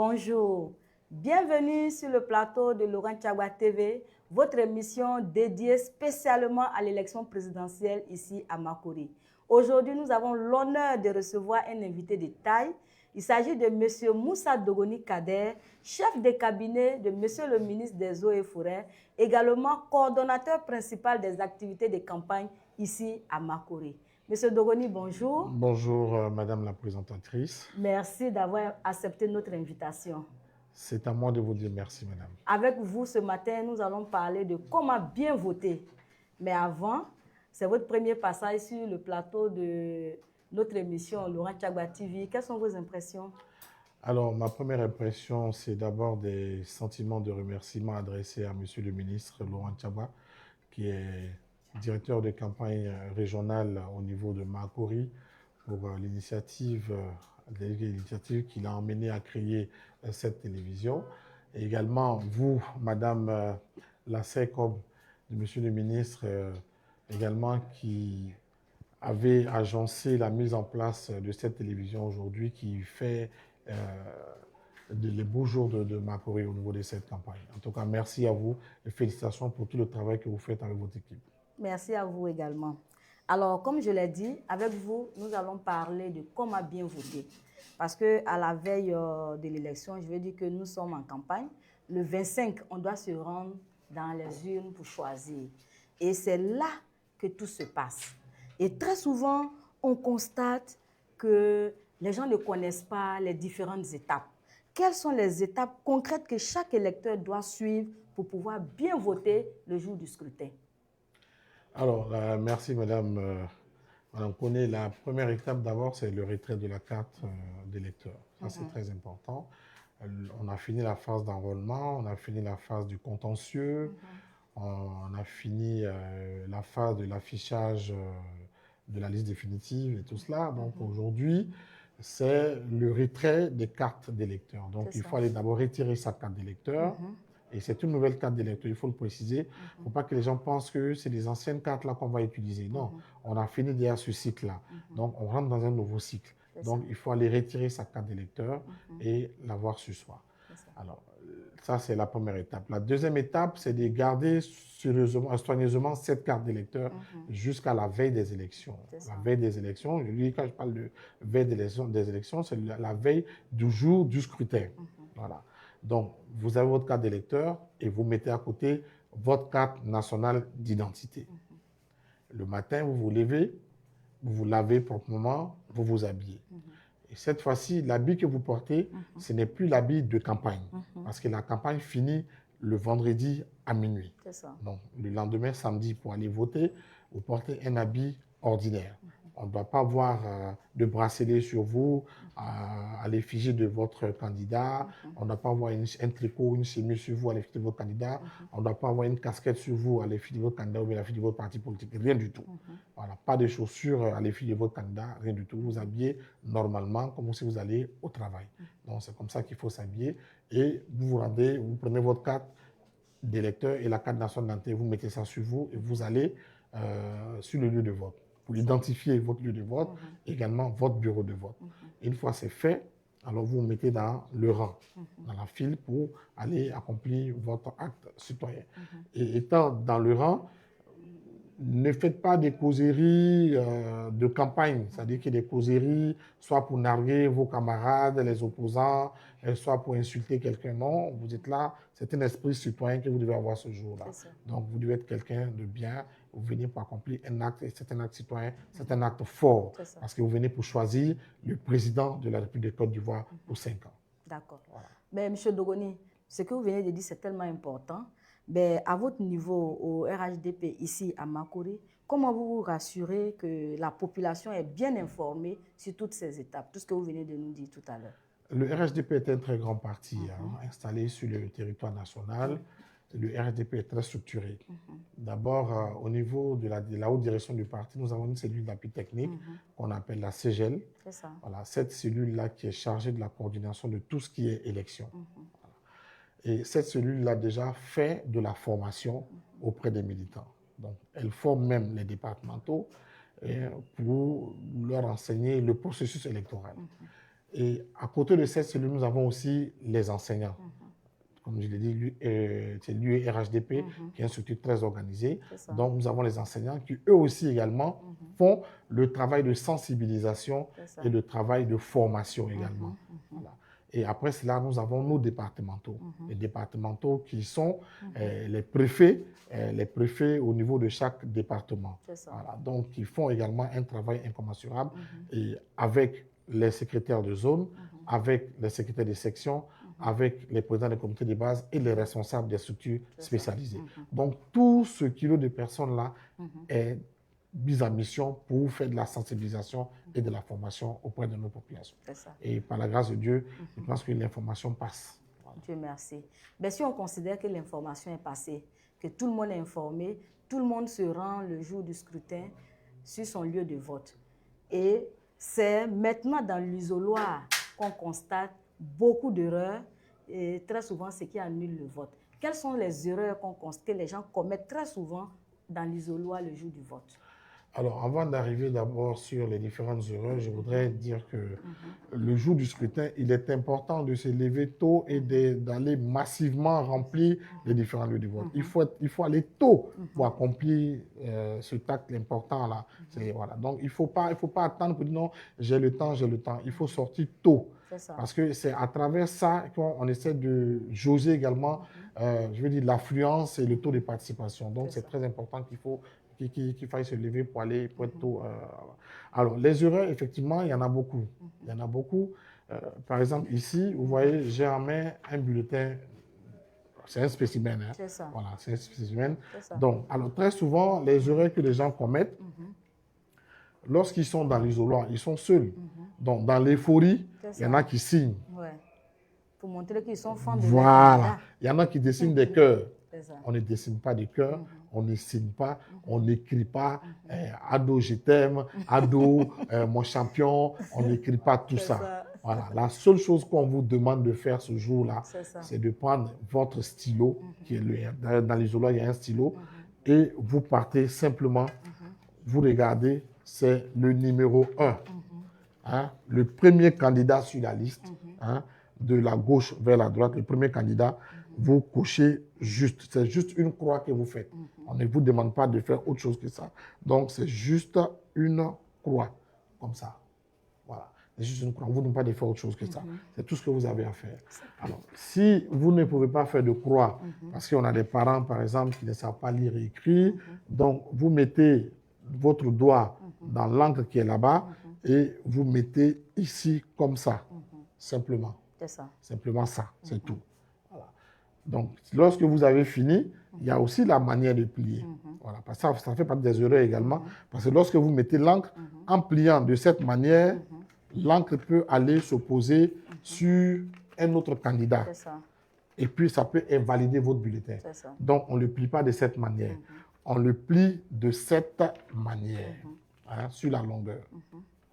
Bonjour, bienvenue sur le plateau de Laurent Tchagba TV, votre émission dédiée spécialement à l'élection présidentielle ici à Makori. Aujourd'hui, nous avons l'honneur de recevoir un invité de taille. Il s'agit de M. Moussa Dogoni Kader, chef de cabinet de M. le ministre des Eaux et Forêts, également coordonnateur principal des activités de campagne ici à Makori. Monsieur Dogoni, bonjour. Bonjour, Madame la présentatrice. Merci d'avoir accepté notre invitation. C'est à moi de vous dire merci, Madame. Avec vous, ce matin, nous allons parler de comment bien voter. Mais avant, c'est votre premier passage sur le plateau de notre émission Laurent Tchagba TV. Quelles sont vos impressions? Alors, ma première impression, c'est d'abord des sentiments de remerciement adressés à Monsieur le ministre Laurent Tchagba, qui est directeur de campagne régionale au niveau de Makori, pour l'initiative qu'il a emmené à créer cette télévision. Et également, vous, Madame la SECOB de Monsieur le ministre, également qui avait agencé la mise en place de cette télévision aujourd'hui, qui fait les beaux jours de Makori au niveau de cette campagne. En tout cas, merci à vous et félicitations pour tout le travail que vous faites avec votre équipe. Merci à vous également. Alors, comme je l'ai dit, avec vous, nous allons parler de comment bien voter. Parce qu'à la veille de l'élection, je veux dire que nous sommes en campagne. Le 25, on doit se rendre dans les urnes pour choisir. Et c'est là que tout se passe. Et très souvent, on constate que les gens ne connaissent pas les différentes étapes. Quelles sont les étapes concrètes que chaque électeur doit suivre pour pouvoir bien voter le jour du scrutin? Alors, merci Madame Koné. La première étape d'abord, c'est le retrait de la carte d'électeur. Ça, c'est très important. On a fini la phase d'enrôlement, on a fini la phase du contentieux, on a fini la phase de l'affichage de la liste définitive et tout cela. Donc aujourd'hui, c'est le retrait des cartes d'électeurs. Donc il faut aller d'abord retirer sa carte d'électeur. Et c'est une nouvelle carte d'électeur, il faut le préciser. Il ne faut pas que les gens pensent que c'est les anciennes cartes là qu'on va utiliser. Non, on a fini déjà ce cycle-là. Donc, on rentre dans un nouveau cycle. Donc, il faut aller retirer sa carte d'électeur et l'avoir sur soi. Alors, ça, c'est la première étape. La deuxième étape, c'est de garder soigneusement cette carte d'électeur jusqu'à la veille des élections. La veille des élections, quand je parle de veille des élections, c'est la veille du jour du scrutin. Voilà. Donc, vous avez votre carte d'électeur et vous mettez à côté votre carte nationale d'identité. Le matin, vous vous levez, vous vous lavez proprement, vous vous habillez. Et cette fois-ci, l'habit que vous portez, ce n'est plus l'habit de campagne, parce que la campagne finit le vendredi à minuit. Donc, le lendemain, samedi, pour aller voter, vous portez un habit ordinaire. On ne doit pas avoir de bracelet sur vous à l'effigie de votre candidat. On ne doit pas avoir un tricot, une chemise sur vous à l'effigie de votre candidat. On ne doit pas avoir une casquette sur vous à l'effigie de votre candidat ou à l'effigie de votre parti politique. Rien du tout. Voilà, pas de chaussures à l'effigie de votre candidat, rien du tout. Vous vous habillez normalement comme si vous allez au travail. Donc c'est comme ça qu'il faut s'habiller. Et vous vous rendez, vous prenez votre carte d'électeur et la carte nationale d'identité, vous mettez ça sur vous et vous allez sur le lieu de vote. Pour identifier votre lieu de vote, également votre bureau de vote. Une fois c'est fait, alors vous vous mettez dans le rang, dans la file pour aller accomplir votre acte citoyen. Et étant dans le rang, ne faites pas des causeries de campagne, c'est-à-dire qu'il y a des causeries soit pour narguer vos camarades, les opposants, soit pour insulter quelqu'un. Non, vous êtes là, c'est un esprit citoyen que vous devez avoir ce jour-là. Donc vous devez être quelqu'un de bien, vous venez pour accomplir un acte, et c'est un acte citoyen, c'est un acte fort, parce que vous venez pour choisir le président de la République de Côte d'Ivoire pour 5 ans. D'accord. Voilà. Mais M. Dogoni, ce que vous venez de dire, c'est tellement important. Mais à votre niveau, au RHDP, ici à Makori, comment vous vous rassurez que la population est bien informée sur toutes ces étapes, tout ce que vous venez de nous dire tout à l'heure? Le RHDP est un très grand parti installé sur le territoire national. Le RHDP est très structuré. D'abord, au niveau de la haute direction du parti, nous avons une cellule d'appui technique qu'on appelle la CEGEL. Voilà, cette cellule-là qui est chargée de la coordination de tout ce qui est élection. Et cette cellule-là déjà fait de la formation auprès des militants. Donc, elle forme même les départementaux pour leur enseigner le processus électoral. Et à côté de cette cellule, nous avons aussi les enseignants. Comme je l'ai dit, c'est l'UERHDP qui est une structure très organisée. Donc, nous avons les enseignants qui, eux aussi également, font le travail de sensibilisation et le travail de formation également. Voilà. Et après cela, nous avons nos départementaux. Les départementaux qui sont les préfets au niveau de chaque département. Voilà. Donc, ils font également un travail incommensurable et avec les secrétaires de zone, avec les secrétaires de section, avec les présidents des comités de base et les responsables des structures spécialisées. Donc, tout ce kilo de personnes-là est mis en mission pour faire de la sensibilisation et de la formation auprès de nos populations. Et par la grâce de Dieu, je pense que l'information passe. Voilà. Dieu merci. Mais si on considère que l'information est passée, que tout le monde est informé, tout le monde se rend le jour du scrutin sur son lieu de vote. Et c'est maintenant dans l'isoloir qu'on constate beaucoup d'erreurs et très souvent ce qui annule le vote. Quelles sont les erreurs qu'on constate que les gens commettent très souvent dans l'isoloir le jour du vote? Alors, avant d'arriver d'abord sur les différentes erreurs, je voudrais dire que le jour du scrutin, il est important de se lever tôt et d'aller massivement remplir les différents lieux de vote. Il faut aller tôt pour accomplir ce acte important-là. Voilà. Donc, il ne faut pas attendre pour dire non, j'ai le temps. Il faut sortir tôt. Parce que c'est à travers ça qu'on essaie de jauger également, je veux dire, l'affluence et le taux de participation. Donc, c'est très important qu'il faille se lever pour aller pour être tôt. Alors, les erreurs, effectivement, il y en a beaucoup. Il y en a beaucoup. Par exemple, ici, vous voyez, j'ai en main un bulletin. C'est un spécimen. Hein. C'est ça. Voilà, c'est un spécimen. Donc, alors, très souvent, les erreurs que les gens commettent, lorsqu'ils sont dans l'isoloir, ils sont seuls. Donc, dans l'euphorie, il y en a qui signent. Ouais. Pour montrer qu'ils sont fans de Voilà. Il y en a qui dessinent des cœurs. On ne dessine pas des cœurs, on ne signe pas, on n'écrit pas Ado, je t'aime, Ado, mon champion, on n'écrit pas tout ça. Voilà. La seule chose qu'on vous demande de faire ce jour-là, c'est de prendre votre stylo, qui est dans l'isoloir, il y a un stylo, et vous partez simplement, vous regardez, c'est le numéro 1. Hein, le premier candidat sur la liste, hein, de la gauche vers la droite, le premier candidat, vous cochez juste. C'est juste une croix que vous faites. On ne vous demande pas de faire autre chose que ça. Donc, c'est juste une croix, comme ça. Voilà. C'est juste une croix. On ne vous demande pas de faire autre chose que ça. C'est tout ce que vous avez à faire. Alors, si vous ne pouvez pas faire de croix, parce qu'on a des parents, par exemple, qui ne savent pas lire et écrire, donc vous mettez votre doigt dans l'encre qui est là-bas et vous mettez ici comme ça, simplement. C'est ça. Simplement ça, c'est tout. Voilà. Donc, lorsque vous avez fini, il y a aussi la manière de plier. Voilà, parce que ça fait partie des erreurs également. Parce que lorsque vous mettez l'encre, en pliant de cette manière, l'encre peut aller s'opposer sur un autre candidat. Et puis, ça peut invalider votre bulletin. Donc, on ne le plie pas de cette manière. On le plie de cette manière, hein, sur la longueur.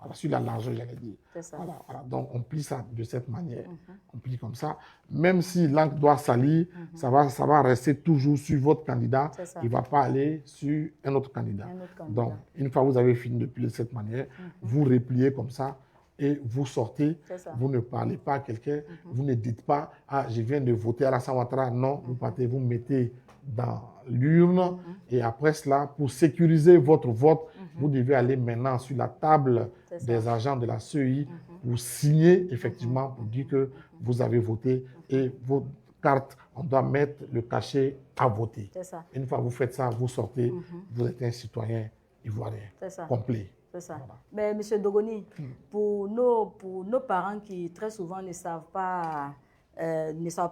Voilà, sur la largeur, j'allais dire. Voilà. Donc, on plie ça de cette manière. On plie comme ça. Même si l'encre doit salir, ça va rester toujours sur votre candidat. Il ne va pas aller sur un autre candidat. Donc, une fois que vous avez fini de plier de cette manière, vous repliez comme ça et vous sortez. Vous ne parlez pas à quelqu'un. Vous ne dites pas « Ah, je viens de voter à la Ouattara ». Non, vous partez, vous mettez dans l'urne et après cela, pour sécuriser votre vote, vous devez aller maintenant sur la table des agents de la CEI pour signer effectivement, pour dire que vous avez voté et votre carte, on doit mettre le cachet à voter. Une fois que vous faites ça, vous sortez, vous êtes un citoyen ivoirien complet. C'est ça. Voilà. Mais M. Dogoni, pour nos parents qui très souvent ne savent pas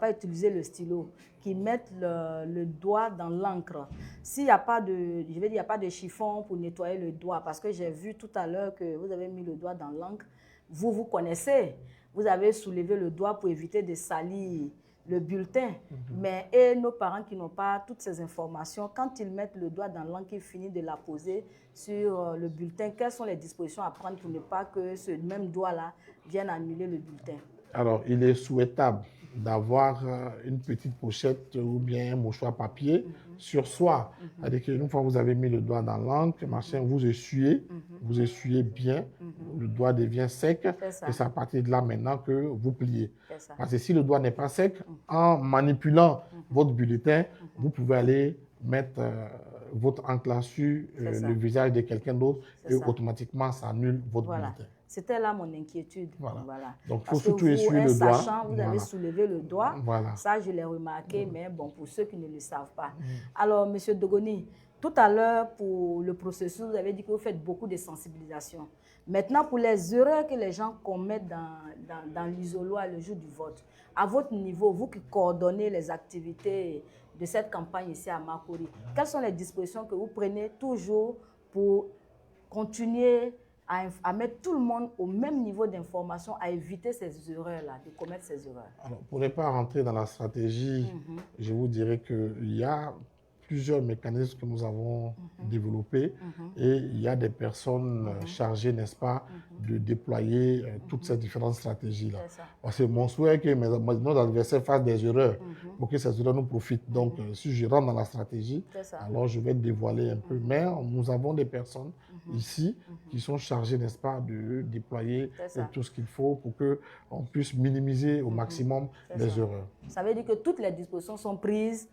utiliser le stylo, qui mettent le doigt dans l'encre. S'il n'y a pas de chiffon pour nettoyer le doigt, parce que j'ai vu tout à l'heure que vous avez mis le doigt dans l'encre, vous connaissez, vous avez soulevé le doigt pour éviter de salir le bulletin. Mais nos parents qui n'ont pas toutes ces informations, quand ils mettent le doigt dans l'encre, ils finissent de la poser sur le bulletin. Quelles sont les dispositions à prendre pour ne pas que ce même doigt-là vienne annuler le bulletin? Alors, il est souhaitable d'avoir une petite pochette ou bien un mouchoir papier sur soi. C'est-à-dire qu'une fois que vous avez mis le doigt dans l'encre, machin, vous essuyez bien, le doigt devient sec, et c'est à partir de là maintenant que vous pliez. Parce que si le doigt n'est pas sec, en manipulant votre bulletin, vous pouvez aller mettre votre encre là sur le visage de quelqu'un d'autre et automatiquement ça annule votre bulletin. C'était là mon inquiétude. Voilà. Donc, il faut surtout essuyer le doigt. Sachant, vous avez soulevé le doigt. Ça, je l'ai remarqué, mais bon, pour ceux qui ne le savent pas. Alors, M. Dogoni, tout à l'heure, pour le processus, vous avez dit que vous faites beaucoup de sensibilisation. Maintenant, pour les erreurs que les gens commettent dans l'isoloir le jour du vote, à votre niveau, vous qui coordonnez les activités de cette campagne ici à Makori, quelles sont les dispositions que vous prenez toujours pour continuer à mettre tout le monde au même niveau d'information, à éviter ces erreurs-là, de commettre ces erreurs? Alors, pour ne pas rentrer dans la stratégie, je vous dirais qu'il y a plusieurs mécanismes que nous avons développés et il y a des personnes chargées, n'est-ce pas, de déployer toutes ces différentes stratégies-là. C'est mon souhait que nos adversaires fassent des erreurs pour que ces erreurs nous profitent. Donc, si je rentre dans la stratégie, alors je vais dévoiler un peu. Mais nous avons des personnes ici qui sont chargées, n'est-ce pas, de déployer tout ce qu'il faut pour qu'on puisse minimiser au maximum les erreurs. Ça veut dire que toutes les dispositions sont prises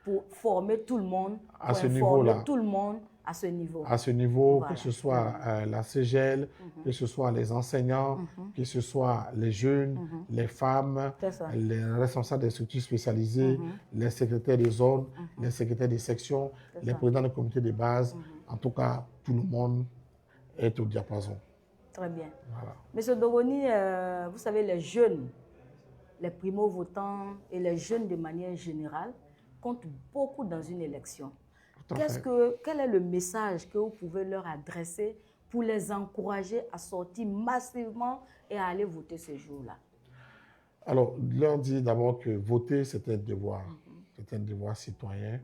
pour former tout le monde, à ce niveau-là, tout le monde à ce niveau. À ce niveau, que ce soit la CGL, que ce soit les enseignants, que ce soit les jeunes, les femmes, les responsables des structures spécialisées, les secrétaires des zones, les secrétaires des sections, les présidents des comités de base. En tout cas, tout le monde est au diapason. Très bien. Monsieur Dogoni, vous savez, les jeunes, les primo-votants et les jeunes de manière générale comptent beaucoup dans une élection. Quel est le message que vous pouvez leur adresser pour les encourager à sortir massivement et à aller voter ce jour-là? Alors, leur dire d'abord que voter, c'est un devoir. C'est un devoir citoyen.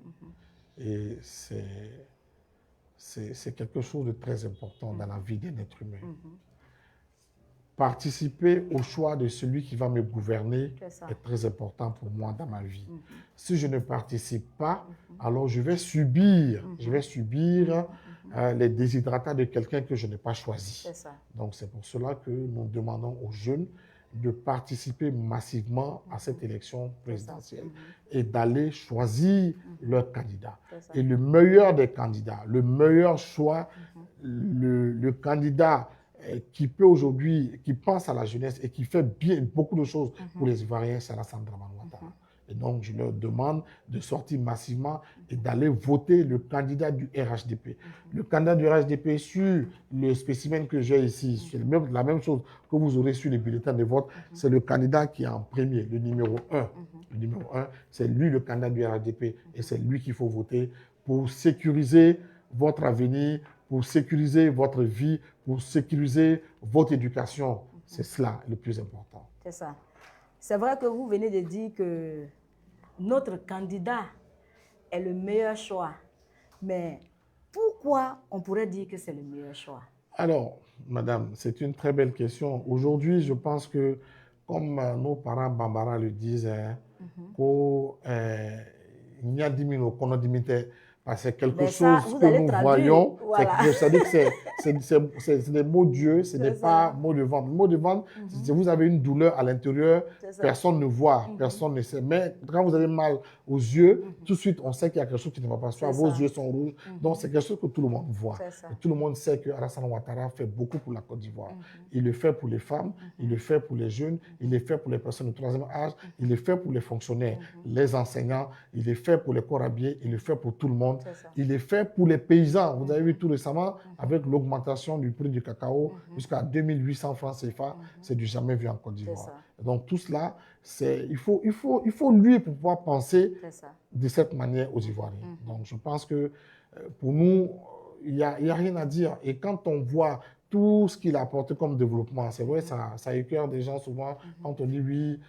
Et c'est quelque chose de très important dans la vie d'un être humain. Participer au choix de celui qui va me gouverner est très important pour moi dans ma vie. Si je ne participe pas, alors je vais subir les déshydratats de quelqu'un que je n'ai pas choisi. Donc c'est pour cela que nous demandons aux jeunes de participer massivement à cette élection présidentielle et d'aller choisir leur candidat. Et le meilleur des candidats, le meilleur choix, le candidat qui peut aujourd'hui, qui pense à la jeunesse et qui fait beaucoup de choses pour les Ivoiriens, c'est Alassane Dramane Ouattara. Et donc, je leur demande de sortir massivement et d'aller voter le candidat du RHDP. Le candidat du RHDP, sur le spécimen que j'ai ici, c'est la même chose que vous aurez sur les bulletins de vote, c'est le candidat qui est en premier, le numéro 1. Le numéro 1, c'est lui le candidat du RHDP et c'est lui qu'il faut voter pour sécuriser votre avenir, pour sécuriser votre vie, pour sécuriser votre éducation. C'est cela le plus important. C'est ça. C'est vrai que vous venez de dire que notre candidat est le meilleur choix. Mais pourquoi on pourrait dire que c'est le meilleur choix? Alors, madame, c'est une très belle question. Aujourd'hui, je pense que, comme nos parents Bambara le disent, il y a 10 000 qu'on a limité. C'est quelque chose que nous voyons, c'est-à-dire que c'est des mots Dieu, ce n'est pas mot de vente. Le mot de vente, si vous avez une douleur à l'intérieur, personne ne voit, personne ne sait. Mais quand vous avez mal aux yeux, tout de suite, on sait qu'il y a quelque chose qui ne va pas. Soit vos yeux sont rouges, donc c'est quelque chose que tout le monde voit. Et tout le monde sait que Alassane Ouattara fait beaucoup pour la Côte d'Ivoire. Il le fait pour les femmes, il le fait pour les jeunes, il le fait pour les personnes de troisième âge, il le fait pour les fonctionnaires, les enseignants, il le fait pour les corps habillés, il le fait pour tout le monde. Il est fait pour les paysans. Vous avez vu tout récemment, avec l'augmentation du prix du cacao jusqu'à 2800 francs CFA, c'est du jamais vu en Côte d'Ivoire. Donc tout cela, il faut lui pour pouvoir penser de cette manière aux Ivoiriens. Donc je pense que pour nous, il n'y a rien à dire. Et quand on voit tout ce qu'il a apporté comme développement. C'est vrai, ça écœure des gens souvent quand on dit oui,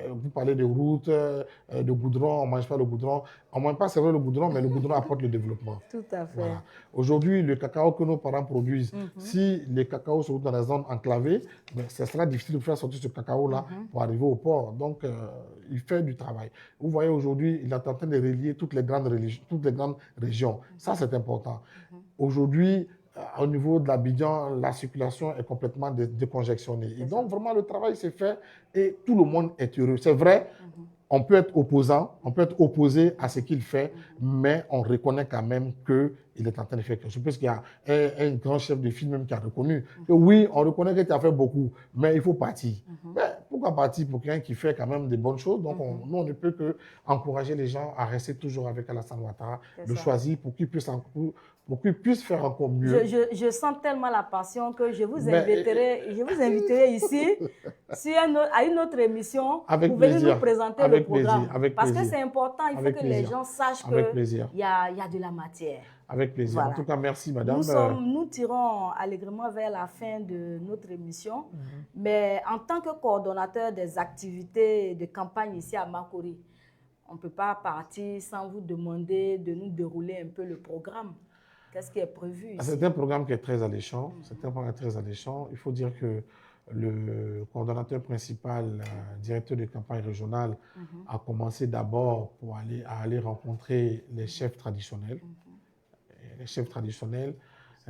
vous parlez de routes, de goudron, on ne mange pas le goudron. On ne mange pas, c'est vrai, le goudron, mais le goudron apporte le développement. Tout à fait. Voilà. Aujourd'hui, le cacao que nos parents produisent, si les cacao se trouvent dans la zone enclavée, ben, ce sera difficile de faire sortir ce cacao-là pour arriver au port. Donc, il fait du travail. Vous voyez, aujourd'hui, il est en train de relier toutes les grandes régions. Ça, c'est important. Aujourd'hui, au niveau de l'Abidjan, la circulation est complètement décongestionnée. Et donc, vraiment, le travail s'est fait et tout le monde est heureux. C'est vrai, on peut être opposant, on peut être opposé à ce qu'il fait, mais on reconnaît quand même qu'il est en train de faire quelque chose. Parce qu'il y a un grand chef de file même qui a reconnu que oui, on reconnaît que tu as fait beaucoup, mais il faut partir. Mais pourquoi partir pour quelqu'un qui fait quand même des bonnes choses? Donc, nous, on ne peut que encourager les gens à rester toujours avec Alassane Ouattara, de choisir pour qu'ils puissent faire encore mieux. Je sens tellement la passion que je vous inviterai ici à une autre émission pour venir nous présenter le programme. Parce que c'est important, il faut que les gens sachent qu'il y a de la matière. Avec plaisir. Voilà. En tout cas, merci, madame. Nous tirons allègrement vers la fin de notre émission. Mais en tant que coordonnateur des activités de campagne ici à Makori, on ne peut pas partir sans vous demander de nous dérouler un peu le programme. Qu'est-ce qui est prévu ici? C'est un programme qui est très alléchant. C'est un programme très alléchant. Il faut dire que le coordonnateur principal, directeur de campagne régionale, a commencé d'abord pour aller rencontrer les chefs traditionnels. Les chefs traditionnels,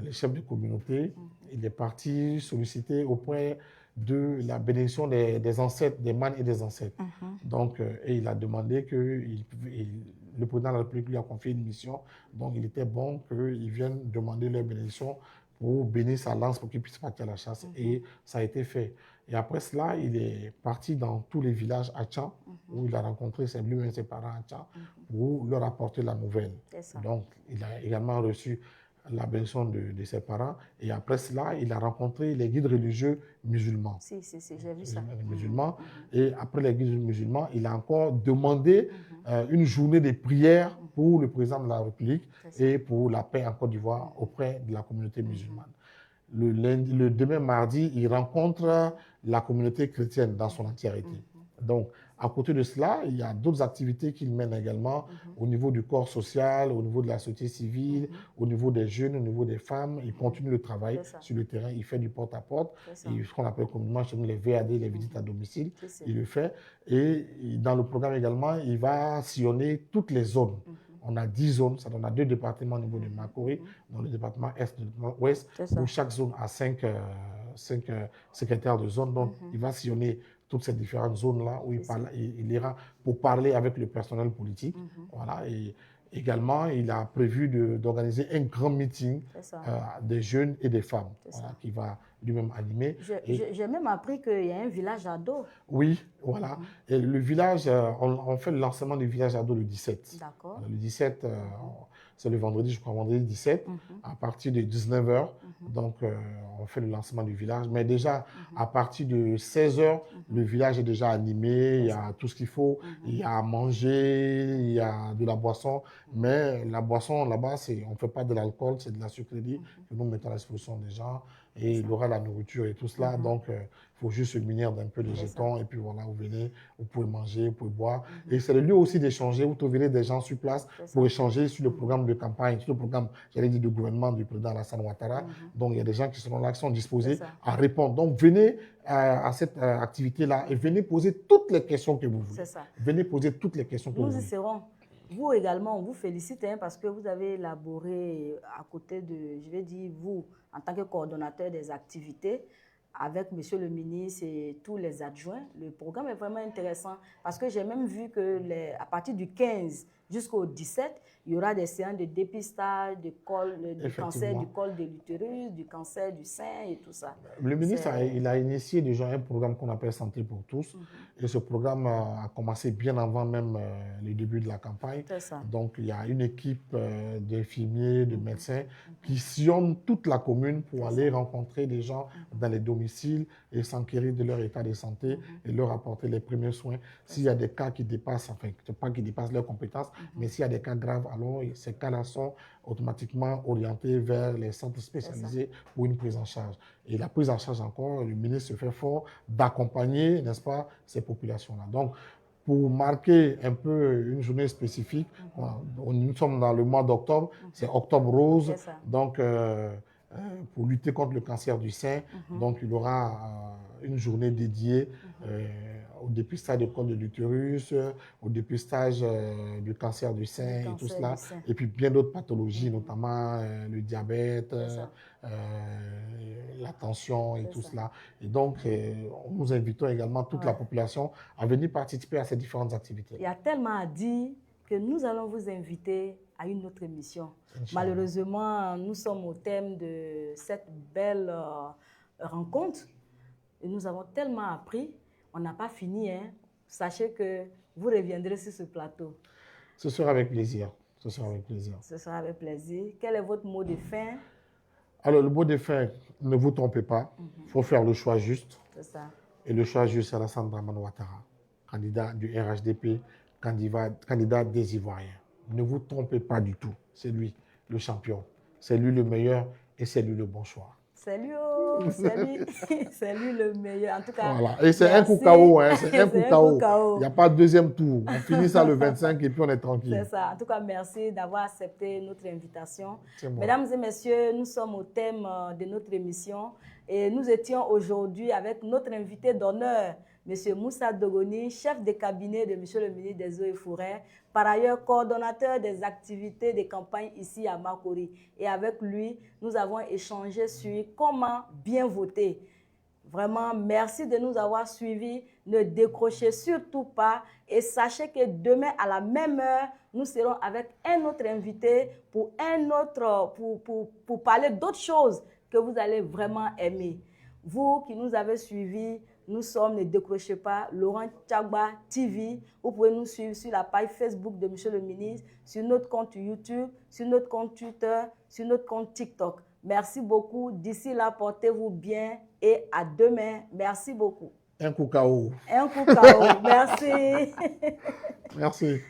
les chefs de communauté. Il est parti solliciter auprès de la bénédiction des ancêtres, des mânes et des ancêtres. Donc, et il a demandé que le président de la République lui a confié une mission. Donc, il était bon qu'ils viennent demander leur bénédiction pour bénir sa lance pour qu'il puisse partir à la chasse. Et ça a été fait. Et après cela, il est parti dans tous les villages à Tchan, où il a rencontré lui-même ses parents à Tchan, pour leur apporter la nouvelle. Donc, il a également reçu la bénédiction de ses parents. Et après cela, il a rencontré les guides religieux musulmans. Si, j'ai vu ça. Musulmans. Et après les guides musulmans, il a encore demandé une journée de prière pour le président de la République et pour la paix en Côte d'Ivoire auprès de la communauté musulmane. Le demain mardi, il rencontre la communauté chrétienne dans son entièreté. Donc, à côté de cela, il y a d'autres activités qu'il mène également au niveau du corps social, au niveau de la société civile, au niveau des jeunes, au niveau des femmes. Il continue le travail sur le terrain. Il fait du porte-à-porte. Ce qu'on appelle communément les VAD, les visites à domicile. Il le fait. Et dans le programme également, il va sillonner toutes les zones. On a 10 zones, ça donne à 2 départements au niveau de Makori, dans le département Est et le département Ouest, où chaque zone a 5 secrétaires de zone. Donc, il va sillonner toutes ces différentes zones-là où il ira pour parler avec le personnel politique. Voilà, et également, il a prévu d'organiser un grand meeting des jeunes et des femmes qui va lui-même animer. J'ai même appris qu'il y a un village ado. Oui, voilà. Et le village, on fait le lancement du village ado le 17. D'accord. Le 17, c'est le vendredi, je crois, vendredi 17, à partir de 19h. Donc, on fait le lancement du village. Mais déjà, à partir de 16h, le village est déjà animé. Il y a tout ce qu'il faut. Il y a à manger, il y a de la boisson. Mais la boisson, là-bas, on ne fait pas de l'alcool, c'est de la sucrerie que nous mettons à la disposition des gens. Et il y aura la nourriture et tout cela. Donc, il faut juste se munir d'un peu de jetons. Et puis voilà, vous venez, vous pouvez manger, vous pouvez boire. Et c'est le lieu aussi d'échanger. Vous trouverez des gens sur place pour échanger sur le programme de campagne, sur le programme, j'allais dire, du gouvernement du président Alassane Ouattara. Donc, il y a des gens qui seront là, qui sont disposés à répondre. Donc, venez à cette activité-là et venez poser toutes les questions que vous voulez. Venez poser toutes les questions que vous voulez. Nous y serons. Vous également, on vous félicite parce que vous avez élaboré à côté de, je vais dire, vous, en tant que coordonnateur des activités, avec monsieur le ministre et tous les adjoints. Le programme est vraiment intéressant parce que j'ai même vu que à partir du 15 jusqu'au 17, il y aura des séances de dépistage du cancer du col de l'utérus, du cancer du sein et tout ça. Le ministre il a initié déjà un programme qu'on appelle Santé pour tous. Et ce programme a commencé bien avant même le début de la campagne. Donc, il y a une équipe d'infirmiers, de médecins qui sillonnent toute la commune pour aller rencontrer des gens dans les domiciles et s'enquérir de leur état de santé et leur apporter les premiers soins. S'il y a des cas qui dépassent, enfin, pas qui dépassent leurs compétences, Mais s'il y a des cas graves, alors ces cas-là sont automatiquement orientés vers les centres spécialisés pour une prise en charge. Et la prise en charge encore, le ministre se fait fort d'accompagner, n'est-ce pas, ces populations-là. Donc, pour marquer un peu une journée spécifique, nous sommes dans le mois d'octobre, c'est Octobre Rose, donc pour lutter contre le cancer du sein, donc il y aura une journée dédiée au dépistage du col de l'utérus, au dépistage du cancer du sein et tout cela, et puis bien d'autres pathologies, notamment le diabète, la tension et tout cela. Et donc, nous invitons également toute la population à venir participer à ces différentes activités. Il y a tellement à dire que nous allons vous inviter à une autre émission. Malheureusement, nous sommes au thème de cette belle rencontre et nous avons tellement appris. On n'a pas fini, hein. Sachez que vous reviendrez sur ce plateau. Ce sera avec plaisir. Ce sera avec plaisir. Ce sera avec plaisir. Quel est votre mot de fin? Alors, le mot de fin, ne vous trompez pas. Il faut faire le choix juste. C'est ça. Et le choix juste, c'est Alassane Dramane Ouattara, candidat du RHDP, candidat des Ivoiriens. Ne vous trompez pas du tout. C'est lui le champion. C'est lui le meilleur et c'est lui le bon choix. C'est lui, c'est lui le meilleur. En tout cas, voilà. Et c'est un coup KO, hein. C'est un coup KO. Il n'y a pas de deuxième tour. On finit ça le 25 et puis on est tranquille. C'est ça. En tout cas, merci d'avoir accepté notre invitation. Mesdames et messieurs, nous sommes au thème de notre émission et nous étions aujourd'hui avec notre invité d'honneur, M. Moussa Dogoni, chef de cabinet de M. le ministre des Eaux et Forêts, par ailleurs coordonnateur des activités de campagne ici à Makori. Et avec lui, nous avons échangé sur comment bien voter. Vraiment, merci de nous avoir suivis. Ne décrochez surtout pas et sachez que demain à la même heure, nous serons avec un autre invité pour parler d'autres choses que vous allez vraiment aimer. Vous qui nous avez suivis, nous sommes, ne décrochez pas, Laurent Tchagba TV. Vous pouvez nous suivre sur la page Facebook de M. le ministre, sur notre compte YouTube, sur notre compte Twitter, sur notre compte TikTok. Merci beaucoup. D'ici là, portez-vous bien et à demain. Merci beaucoup. Un coup KO. Un coup KO. Merci. Merci.